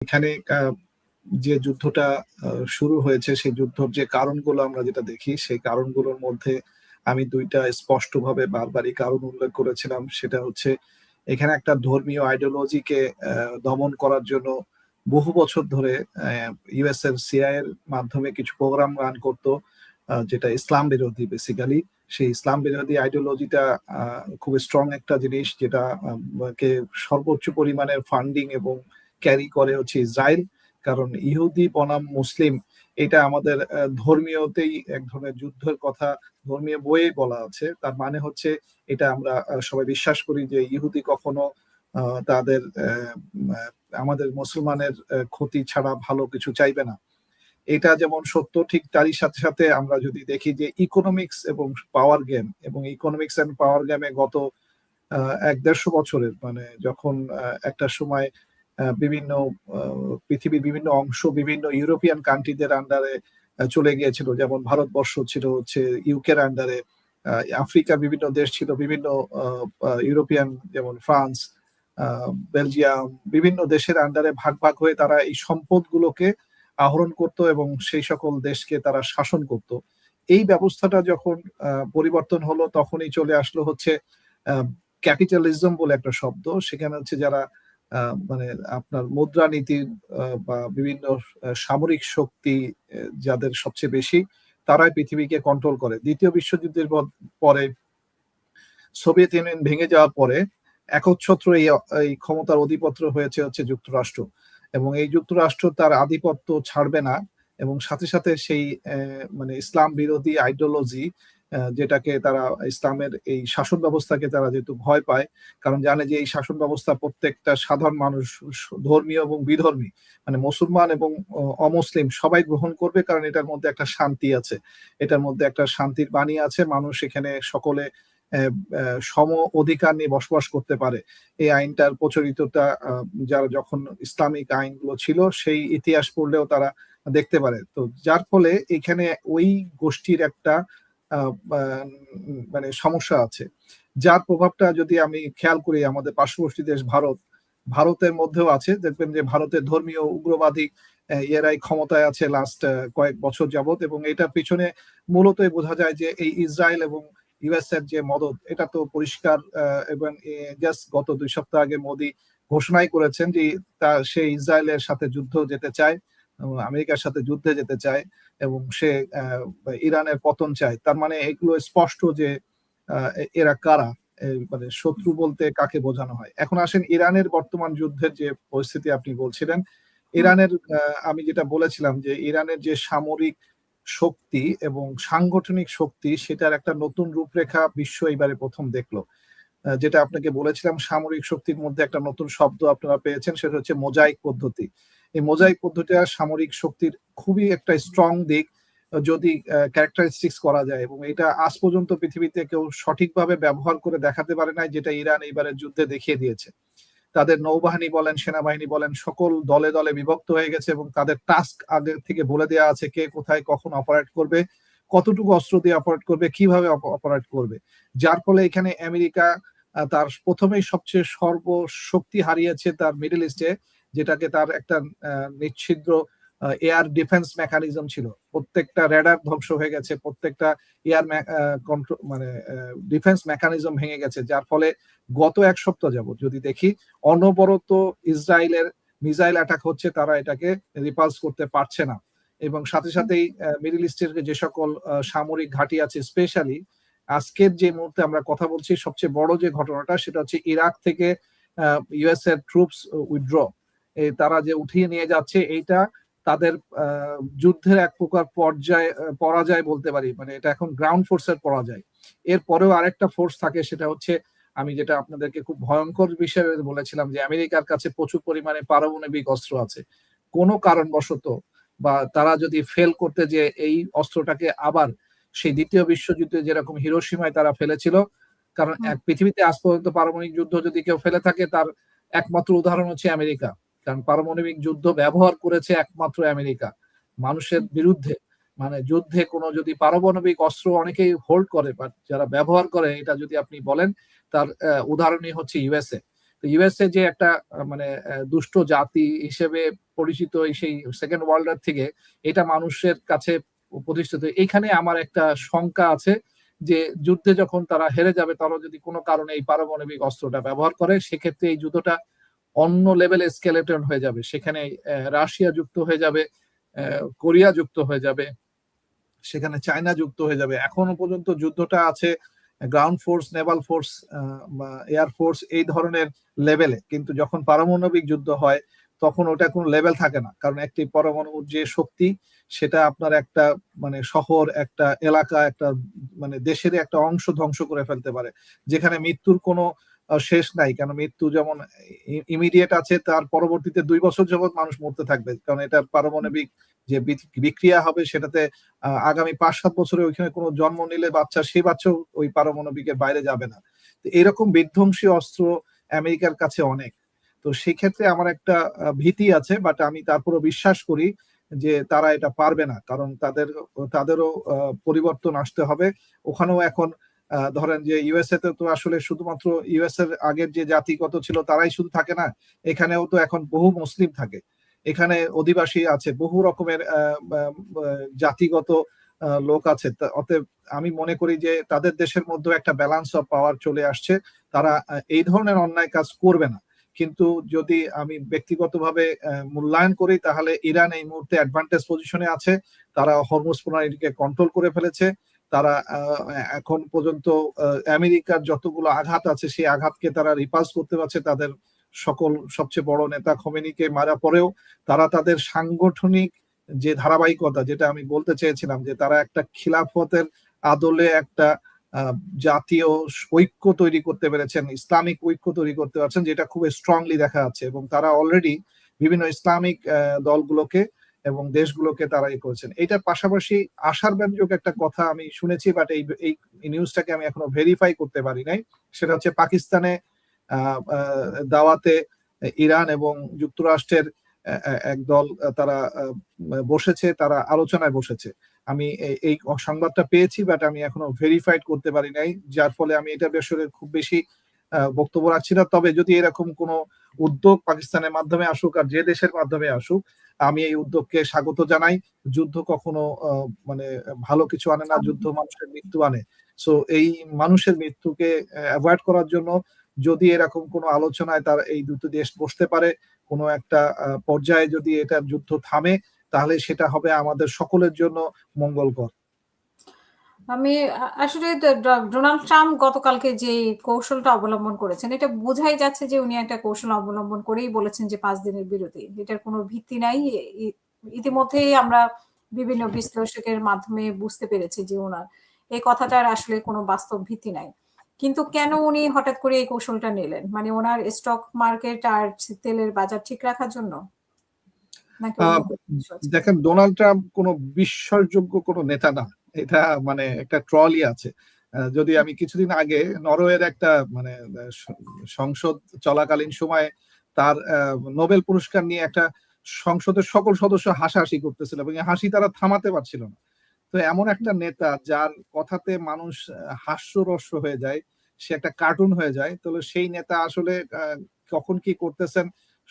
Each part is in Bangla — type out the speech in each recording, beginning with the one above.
এখানে যে যুদ্ধটা শুরু হয়েছে সেই যুদ্ধর যে কারণগুলো আমরা যেটা দেখি সেই কারণগুলোর মধ্যে আমি দুইটা স্পষ্টভাবে বারবারই কারণ উল্লেখ করেছিলাম। সেটা হচ্ছে এখানে একটা ধর্মীয় আইডিওলজিকে দমন করার জন্য বহু বছর ধরে ইউএস এর সিআইএ এর মাধ্যমে কিছু প্রোগ্রাম রান করতো, যেটা ইসলাম বিরোধী বেসিক্যালি। সেই ইসলাম বিরোধী আইডিওলজিটা খুব স্ট্রং একটা জিনিস, যেটা কে সর্বোচ্চ পরিমাণের ফান্ডিং এবং ক্যারি করে হচ্ছে ইসরায়েল। কারণ ইহুদি বনাম মুসলিম এটা আমাদের ধর্মীয়তেই এক ধরনের যুদ্ধের কথা ধর্মীয় বইয়ে বলা আছে। তার মানে হচ্ছে এটা আমরা সবাই বিশ্বাস করি যে ইহুদি কখনো তাদের আমাদের মুসলমানের ক্ষতি ছাড়া ভালো কিছু চাইবে না। এটা যেমন সত্য, ঠিক তারই সাথে সাথে আমরা যদি দেখি যে ইকোনমিক্স এবং পাওয়ার গেম এবং ইকোনমিক্স এন্ড পাওয়ার গেমে গত ১-১৫০ বছরের, মানে যখন একটা সময় বিভিন্ন পৃথিবীর বিভিন্ন অংশ বিভিন্ন ইউরোপিয়ান কান্ট্রিদের আন্ডারে চলে গিয়েছিল, যেমন ভারতবর্ষ ছিল হচ্ছে ইউকের আন্ডারে, আফ্রিকার বিভিন্ন দেশ ছিল বিভিন্ন ইউরোপিয়ান, যেমন ফ্রান্স, বেলজিয়াম, বিভিন্ন দেশের আন্ডারে ভাগ ভাগ হয়ে তারা এই সম্পদগুলোকে আহরণ করত এবং সেই সকল দেশকে তারা শাসন করত। এই ব্যবস্থাটা যখন পরিবর্তন হলো তখনই চলে আসলো হচ্ছে ক্যাপিটালিজম বলে একটা শব্দ। সেখানে হচ্ছে যারা মানে আপনার মুদ্রানীতির বা বিভিন্ন সামরিক শক্তি যাদের সবচেয়ে বেশি, তারাই পৃথিবীকে কন্ট্রোল করে। দ্বিতীয় বিশ্বযুদ্ধের পরে সোভিয়েত ইউনিয়ন ভেঙে যাওয়ার পরে একচ্ছত্র এই ক্ষমতার অধিপত্য হয়েছে হচ্ছে যুক্তরাষ্ট্র, এবং এই যুক্তরাষ্ট্র তার আধিপত্য ছাড়বে না। এবং সাথে সাথে সেই মানে ইসলাম বিরোধী আইডিওলজি, যেটাকে তারা ইসলামের এই শাসন ব্যবস্থাকে তারা যেহেতু ভয় পায়, কারণ জানে যে এই শাসন ব্যবস্থা প্রত্যেকটা সাধারণ মানুষ, ধর্মীয় এবং বিধর্মী, মানে মুসলমান এবং অমুসলিম সবাই গ্রহণ করবে, কারণ এটার মধ্যে একটা শান্তি আছে, এটার মধ্যে একটা শান্তির বাণী আছে। মানুষ এখানে সকলে সম অধিকার নিয়ে বসবাস করতে পারে। এই আইনটার প্রচলিতটা যারা যখন ইসলামিক আইনগুলো ছিল সেই ইতিহাস পড়লেও তারা দেখতে পারে। তো যার ফলে এখানে ওই গোষ্ঠীর একটা মানে সমস্যা আছে, যার প্রভাবটা যদি আমি খেয়াল করি আমাদের পার্শ্ববর্তী দেশ ভারতের মধ্যেও আছে। দেখবেন যে ভারতের ধর্মীয় উগ্রবাদী এরাই ক্ষমতায় আছে লাস্ট কয়েক বছর যাবত, এবং এটার পিছনে মূলতই বোঝা যায় যে এই ইসরায়েল এবং ইউএস এর যে মদদ, এটা তো পরিষ্কার। এবং জাস্ট গত ২ সপ্তাহ আগে মোদি ঘোষণাই করেছেন যে সে ইসরায়েলের সাথে যুদ্ধ যেতে চায়, আমেরিকার সাথে যুদ্ধে যেতে চায়, এবং সে ইরানের পতন চায়। তার মানে এগুলো স্পষ্ট যে এরা কারা, মানে শত্রু বলতে কাকে বোঝানো হয়। এখন আসেন ইরানের বর্তমান যুদ্ধের যে পরিস্থিতি আপনি বলছিলেন, ইরানের আমি যেটা বলেছিলাম যে ইরানের যে সামরিক শক্তি এবং সাংগঠনিক শক্তি, সেটার একটা নতুন রূপরেখা বিশ্ব এবারে প্রথম দেখলো। যেটা আপনাকে বলেছিলাম, সামরিক শক্তির মধ্যে একটা নতুন শব্দ আপনারা পেয়েছেন, সেটা হচ্ছে মোজাইক পদ্ধতি। এই মোজাইক পদ্ধতিটা সামরিক শক্তির খুবই একটা স্ট্রং দিক যদি ক্যারেক্টারিস্টিক্স করা যায়, এবং এটা আজ পর্যন্ত পৃথিবীতে কেউ সঠিকভাবে ব্যবহার করে দেখাতে পারে নাই, যেটা ইরান এইবারের যুদ্ধে দেখিয়ে দিয়েছে। তাদের নৌবাহিনী বলেন, সেনাবাহিনী বলেন, সকল দলে দলে বিভক্ত হয়ে গেছে, এবং তাদের টাস্ক আগে থেকে বলে দেওয়া আছে কে কোথায় কখন অপারেট করবে, কতটুকু অস্ত্র দিয়ে অপারেট করবে, কিভাবে অপারেট করবে। যার ফলে এখানে আমেরিকা তার প্রথমেই সবচেয়ে সর্বশক্তি হারিয়েছে তার মিডল ইস্টে, যেটাকে তার একটা নিচ্ছিদ্র এয়ার ডিফেন্স মেকানিজম ছিল। প্রত্যেকটা রেডার ধ্বংস হয়ে গেছে, প্রত্যেকটা এয়ার কন্ট্রোল মানে ডিফেন্স মেকানিজম ভেঙে গেছে। যার ফলে গত ১ সপ্তাহ যাবত যদি দেখি অনবরত ইসরায়েলের মিসাইল অ্যাটাক হচ্ছে, তারা এটাকে রিপালস করতে পারছে না। এবং সাথে সাথেই মিডল ইস্টের যে সকল সামরিক ঘাঁটি আছে, স্পেশালি আজকের যে মুহূর্তে আমরা কথা বলছি সবচেয়ে বড় যে ঘটনাটা, সেটা হচ্ছে ইরাক থেকে ইউএস এর ট্রুপস উইথড্র, তারা যে উঠিয়ে নিয়ে যাচ্ছে, এইটা তাদের যুদ্ধের এক প্রকার পরাজয় বলতে পারি। মানে এটা এখন গ্রাউন্ড ফোর্সের পরাজয়। এরপরেও আরেকটা ফোর্স থাকে, সেটা হচ্ছে আমি যেটা আপনাদেরকে খুব ভয়ঙ্কর বিষয়ে বলেছিলাম যে আমেরিকার কাছে প্রচুর পরিমাণে পারমাণবিক অস্ত্র আছে। কোনো কারণবশত বা তারা যদি ফেল করতে যে এই অস্ত্রটাকে আবার সেই দ্বিতীয় বিশ্বযুদ্ধে যেরকম হিরোশিমায় তারা ফেলেছিল, কারণ এক পৃথিবীতে আজ পর্যন্ত পারমাণবিক যুদ্ধ যদি কেউ ফেলে থাকে তার একমাত্র উদাহরণ হচ্ছে আমেরিকা। কারণ পারমাণবিক যুদ্ধ ব্যবহার করেছে একমাত্র আমেরিকা মানুষের বিরুদ্ধে। মানে যুদ্ধে কোনো যদি পারমাণবিক অস্ত্র অনেকেই হোল্ড করে, বাট যারা ব্যবহার করে, এটা যদি আপনি বলেন, তার উদাহরণই হচ্ছে ইউএসএ। তো ইউএসএ যে একটা মানে দুষ্ট জাতি হিসেবে পরিচিত সেই সেকেন্ড ওয়ার্ল্ড ওয়ার থেকে এটা মানুষের কাছে প্রতিষ্ঠিত। এইখানে আমার একটা শঙ্কা আছে যে যুদ্ধে যখন তারা হেরে যাবে, তারা যদি কোনো কারণে এই পারমাণবিক অস্ত্রটা ব্যবহার করে, সেক্ষেত্রে এই যুদ্ধটা অন্য লেভেলে স্কেলেটন হয়ে যাবে। সেখানে রাশিয়া যুক্ত হয়ে যাবে, কোরিয়া যুক্ত হয়ে যাবে, সেখানে চায়না যুক্ত হয়ে যাবে। এখনো পর্যন্ত যুদ্ধটা আছে গ্রাউন্ড ফোর্স, নেভাল ফোর্স বা এয়ার ফোর্স এই ধরনের লেভেলে, কিন্তু যখন পারমাণবিক যুদ্ধ হয় তখন ওটা কোনো লেভেল থাকে না। কারণ একটি পরমাণুর যে শক্তি সেটা আপনার একটা মানে শহর, একটা এলাকা, একটা মানে দেশের একটা অংশ ধ্বংস করে ফেলতে পারে, যেখানে মৃত্যুর কোনো শেষ নাই। কেন মৃত্যু যেমন ইমিডিয়েট আছে, তার পরবর্তীতে 2 বছর যাবত মানুষ মরতে থাকবে, কারণ এটার পারমাণবিক যে বিক্রিয়া হবে সেটাতে আগামী 5-7 বছরে ওইখানে কোনো জন্ম নিলে বাচ্চা, সেই বাচ্চাও ওই পারমাণবিকের বাইরে যাবে না। তো এরকম বিধ্বংসী অস্ত্র আমেরিকার কাছে অনেক। তো সেক্ষেত্রে আমার একটা ভীতি আছে, বাট আমি তারপরও বিশ্বাস করি যে তারা এটা পারবে না, কারণ তাদেরও পরিবর্তন আসতে হবে। ওখানেও এখন ধরেন যে ইউএসএ তে তো আসলে শুধুমাত্র ইউএস এর আগের যে জাতিগত ছিল তারাই শুধু থাকে না, এখানেও তো এখন বহু মুসলিম থাকে, এখানে অধিবাসী আছে, বহু রকমের জাতিগত লোক আছে। অতএব আমি মনে করি যে তাদের দেশের মধ্যে একটা ব্যালেন্স অফ পাওয়ার চলে আসছে, তারা এই ধরনের অন্যায় কাজ করবে না। কিন্তু যদি আমি ব্যক্তিগতভাবে মূল্যায়ন করি, তাহলে ইরান এই মুহূর্তে অ্যাডভান্টেজ পজিশনে আছে। তারা হরমুজ প্রণালীকে কন্ট্রোল করে ফেলেছে। তারা এখন পর্যন্ত আমেরিকার যতগুলো আঘাত আছে সেই আঘাতকে তারা রিপালস করতে পারছে। তাদের সবচেয়ে বড় নেতা খোমেনিকে মারা পরেও তারা তাদের সাংগঠনিক যে ধারাবাহিকতা, যেটা আমি বলতে চেয়েছিলাম, যে তারা একটা খিলাফতের আদলে একটা জাতীয় ঐক্য তৈরি করতে পেরেছেন, ইসলামিক ঐক্য তৈরি করতে পারছেন, যেটা খুব স্ট্রংলি দেখা যাচ্ছে। এবং তারা অলরেডি বিভিন্ন ইসলামিক দলগুলোকে এবং দেশগুলোকে তারা করেছেন। এইটার পাশাপাশি আশার ব্যঞ্জক একটা কথা আমি শুনেছি, বাট এই নিউজটাকে আমি এখনো ভেরিফাই করতে পারি নাই। সেটা হচ্ছে পাকিস্তানে দাওয়াতে ইরান এবং যুক্তরাষ্ট্রের এক দল তারা বসেছে, তারা আলোচনায় বসেছে। আমি এই সংবাদটা পেয়েছি, বাট আমি এখনো ভেরিফাইড করতে পারি নাই, যার ফলে আমি এটা বিষয়ে খুব বেশি বক্তব্য রাখছি না। তবে যদি এরকম কোনো উদ্যোগ পাকিস্তানের মাধ্যমে আসুক আর যে দেশের মাধ্যমে আসুক, আমি এই উদ্যোগকে স্বাগত জানাই। যুদ্ধ কখনো মানে ভালো কিছু আনে না, যুদ্ধ মানুষের মৃত্যু আনে। সো এই মানুষের মৃত্যুকে অ্যাভয়েড করার জন্য যদি এরকম কোনো আলোচনায় তার এই দুটো দেশ বসতে পারে, কোনো একটা পর্যায়ে যদি এটা যুদ্ধ থামে, তাহলে সেটা হবে আমাদের সকলের জন্য মঙ্গলকর। আমি আসলে ডোনাল্ড ট্রাম্প গতকালকে যে কৌশলটা অবলম্বন করেছেন, এটা বোঝাই যাচ্ছে যে উনি একটা কৌশল অবলম্বন করেই বলেছেন যে 5 দিনের বিরতি। এটার কোনো ভিত্তি নাই। ইতিমধ্যেই আমরা বিভিন্ন বিশ্লেষকের মাধ্যমে বুঝতে পেরেছি যে ওনার এই কথাটার আসলে কোনো বাস্তব ভিত্তি নাই। কিন্তু কেন উনি হঠাৎ করে এই কৌশলটা নিলেন? মানে ওনার স্টক মার্কেট আর তেলের বাজার ঠিক রাখার জন্য? দেখেন, ডোনাল্ড ট্রাম্প কোনো বিশ্বাসযোগ্য কোনো নেতা না, এটা মানে একটা ট্রলই আছে। যদি আমি কিছুদিন আগে নরওয়ের একটা মানে সংসদ চলাকালীন সময়ে তার নোবেল পুরস্কার নিয়ে একটা সংসদের সকল সদস্য হাসাহাসি করতেছিল এবং হাসি তারা থামাতে পারছিল না। তো এমন একটা নেতা যার কথাতে মানুষ হাস্যরস্য হয়ে যায়, সে একটা কার্টুন হয়ে যায়, তাহলে সেই নেতা আসলে কখন কি করতেছেন,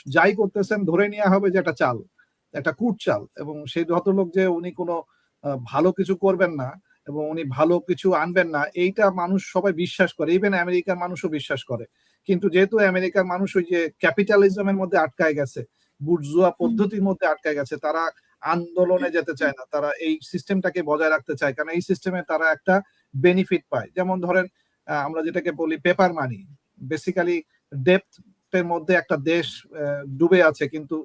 যাই করতেছেন ধরে নেওয়া হবে যে একটা চাল, একটা কূট চাল। এবং সেই ভদ্রলোক যে উনি কোনো ভালো কিছু করবেন না এবং উনি ভালো কিছু আনবেন না, এইটা মানুষ সবাই বিশ্বাস করে, ইভেন আমেরিকার মানুষও বিশ্বাস করে। কিন্তু যেহেতু আমেরিকার মানুষ ওই যে ক্যাপিটালিজমের মধ্যে আটকায় গেছে, বুর্জুয়া পদ্ধতির মধ্যে আটকায় গেছে, তারা আন্দোলনে যেতে চায় না, তারা এই সিস্টেমটাকে বজায় রাখতে চায়, কারণ এই সিস্টেমে তারা একটা বেনিফিট পায়। যেমন ধরেন আমরা যেটাকে বলি পেপার মানি, বেসিক্যালি ডেপ্থের মধ্যে একটা দেশ ডুবে আছে, কিন্তু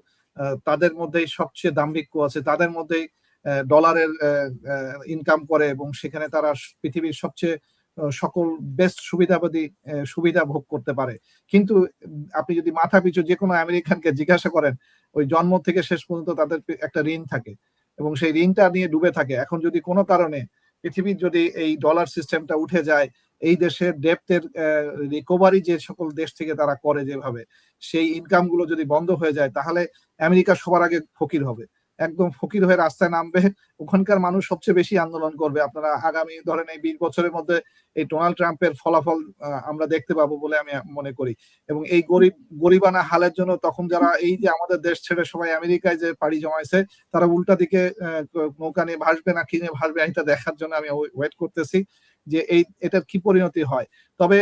তাদের মধ্যেই সবচেয়ে দাম্ভিক্য আছে, তাদের মধ্যেই ডলারের ইনকাম করে এবং সেখানে তারা পৃথিবীর সবচেয়ে সকল বেস্ট সুবিধা ভোগ করতে পারে। কিন্তু আপনি যদি মাথা পিছু যে কোনো আমেরিকানকে জিজ্ঞাসা করেন, ওই জন্ম থেকে শেষ পর্যন্ত তাদের একটা ঋণ থাকে এবং সেই ঋণটা নিয়ে ডুবে থাকে। এখন যদি কোনো কারণে পৃথিবীর যদি এই ডলার সিস্টেমটা উঠে যায়, এই দেশের ডেপ্থের রিকভারি যে সকল দেশ থেকে তারা করে যেভাবে, সেই ইনকাম গুলো যদি বন্ধ হয়ে যায়, তাহলে আমেরিকা সবার আগে ফকির হবে। একদম ফকির হয়ে রাস্তায় নামবে, ওখানকার মানুষ সবচেয়ে বেশি আন্দোলন করবে। আপনারা আগামী ধরেন এই 20 বছরের মধ্যে এই ডোনাল্ড ট্রাম্পের ফলাফল আমরা দেখতে পাবো বলে আমি মনে করি। এবং এই গরিবানা হালের জন্য তখন যারা এই যে আমাদের দেশ ছেড়ে সবাই আমেরিকায় যে পাড়ি জমাইছে, তারা উল্টা দিকে নৌকা নিয়ে ভাসবে না কি নিয়ে ভাসবে এটা দেখার জন্য আমি ওয়েট করতেছি যে এটার কি পরিণতি হয়। তবে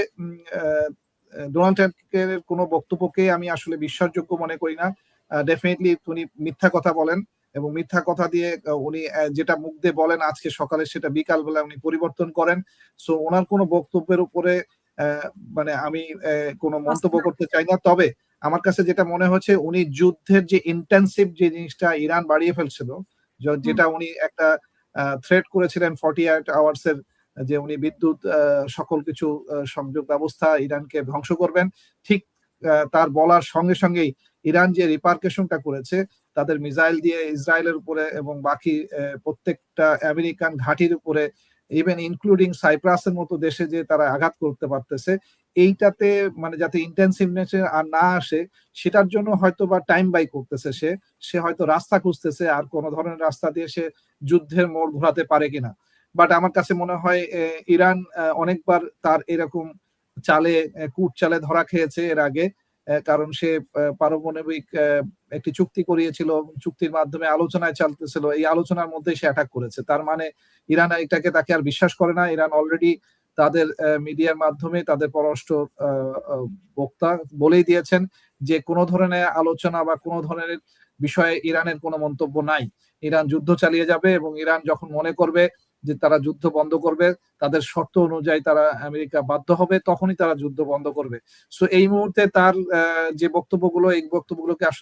ডোনাল্ড ট্রাম্পের কোনো বক্তব্যকে আমি আসলে বিশ্বাসযোগ্য মনে করি না। ডেফিনেটলি উনি মিথ্যা কথা বলেন এবং মিথ্যা কথা দিয়ে উনি যেটা মুখ দিয়ে বলেন আজকে সকালে সেটা বিকাল বেলা উনি পরিবর্তন করেন। সো ওনার কোনো বক্তব্যের উপরে মানে আমি কোনো মন্তব্য করতে চাই না। তবে আমার কাছে যেটা মনে হচ্ছে উনি যুদ্ধের যে ইন্টেন্সিভ যে জিনিসটা ইরান বাড়িয়ে ফেলছিল, যেটা উনি একটা থ্রেট করেছিলেন 48 আওয়ার্স এর, যে উনি বিদ্যুৎ সকল কিছু সংযোগ ব্যবস্থা ইরানকে ধ্বংস করবেন, ঠিক তার বলার সঙ্গে সঙ্গেই ইরান যে রিপারকেশনটা করেছে তাদের মিসাইল দিয়ে ইসরায়েলের উপরে এবং বাকি প্রত্যেকটা আমেরিকান ঘাঁটির উপরে, ইভেন ইনক্লুডিং সাইপ্রাসের মতো দেশে যে তারা আঘাত করতে পারতেছে, এইটাতে মানে যাতে ইন্টেন্সিভনেস আর না আসে সেটার জন্য হয়তো বা টাইম বাই করতেছে, সে হয়তো রাস্তা খুঁজতেছে আর কোন ধরনের রাস্তা দিয়ে সে যুদ্ধের মোড় ঘোরাতে পারে কিনা। বাট আমার কাছে মনে হয় ইরান অনেকবার তার এরকম কূট চালে ধরা খেয়েছে এর আগে, কারণ সে পারমাণবিক একটি চুক্তি করিয়েছিল, চুক্তির মাধ্যমে আলোচনায় চলতেছিল, এই আলোচনার মধ্যে সে অ্যাটাক করেছে। তার মানে ইরান এটাকে তাকে আর বিশ্বাস করে না। ইরান অলরেডি তাদের মিডিয়ার মাধ্যমে তাদের পররাষ্ট্র বক্তা বলেই দিয়েছেন যে কোনো ধরনের আলোচনা বা কোনো ধরনের বিষয়ে ইরানের কোনো মন্তব্য নাই। ইরান যুদ্ধ চালিয়ে যাবে এবং ইরান যখন মনে করবে যে তারা যুদ্ধ বন্ধ করবে, তাদের শর্ত অনুযায়ী তারা আমেরিকা বাধ্য হবে, তখনই তারা যুদ্ধ বন্ধ করবে। সো এই মুহূর্তে তার যে বক্তব্যগুলো, এই বক্তব্যগুলোকে আসলে